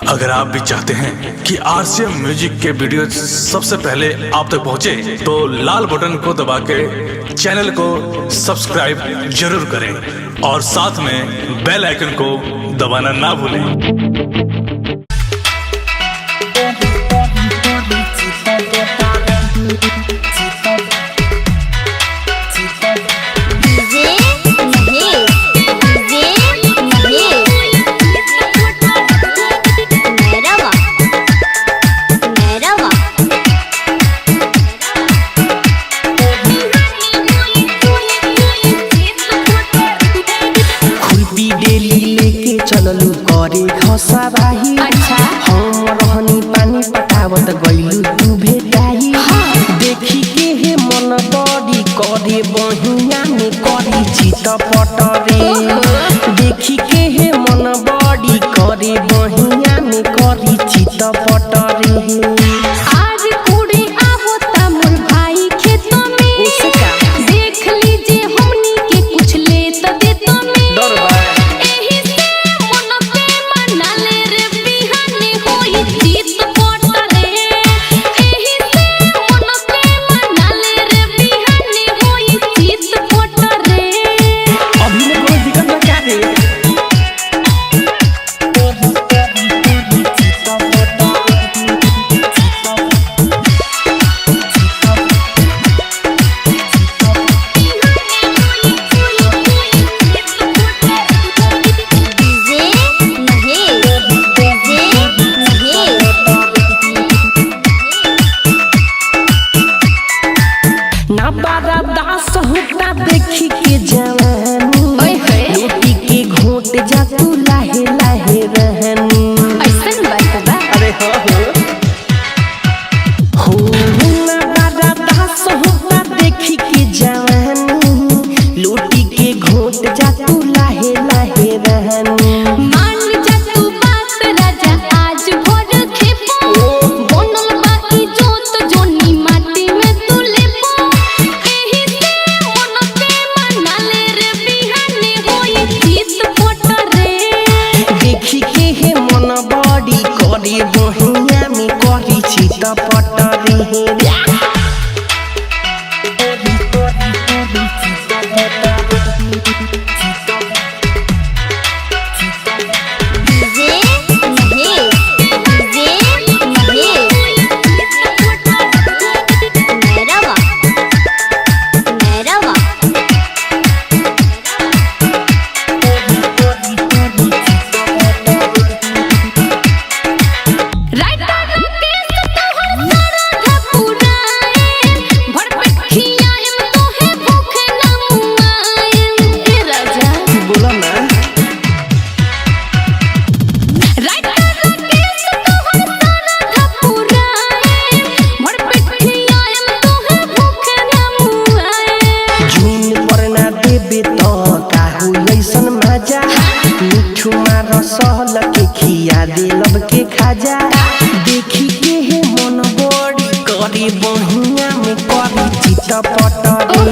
अगर आप भी चाहते हैं कि आरसीएम म्यूजिक के वीडियो सबसे पहले आप तक पहुंचे, तो लाल बटन को दबा के चैनल को सब्सक्राइब जरूर करें और साथ में बेल आइकन को दबाना ना भूलें। चललू करे घसराही। अच्छा। हम रहनी पानी पटावत गइलू तू भेटाई। देखी के हे मन बड़ी करे बहिया में करी चित पटरे। देखी के हे मन बड़ी करे बहिया में करी चित पटरे। देखी के जवानी रोटी के घोट जा तू लाहे लाहे रहनी। ऐसन बात बा। अरे हो ना बारा दास होता देखी के जवानी रोटी के घोट जा तू लाहे लाहे रहनी। मान जा तू बात राजा आज भोर खेपो बनल बाकी जोत जोनी माटी में तू लेपो। करे बहिया में करी चित पटरे। सहल के खिया दे लब के खाजा। देखी के हे मन बड़ी करे बहिया में करी चित पटरे।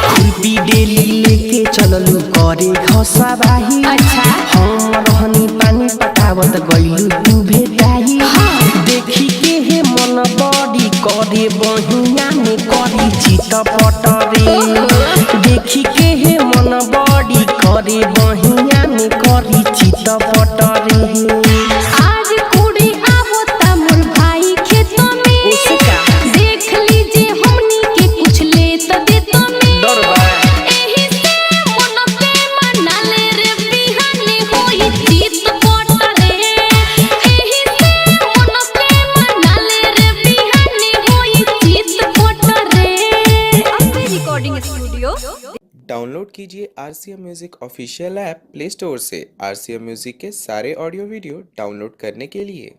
खुरपी डेली लेके चललू करे घसराही। अच्छा। हम रहनी पानी पटावत गइलू तू भेटाई। देखी के हे मन बड़ी करे बहिया में करी चित पटरे। देखी के हे मन बड़ी करे बहिया में करी चित पटरे। आज कुड़ी आवता मोर भाई खेत में। देख लीजिए हमनी के कुछ ले त दे तमे। डर बा। एही से मन पे मना ले रे बिहाने होई चित पटरे। एही से मन पे मना ले रे बिहाने होई चित पटरे। Recording studio. डाउनलोड कीजिए RCM music official app play store से। आरसीएम म्यूजिक के सारे ऑडियो वीडियो डाउनलोड करने के लिए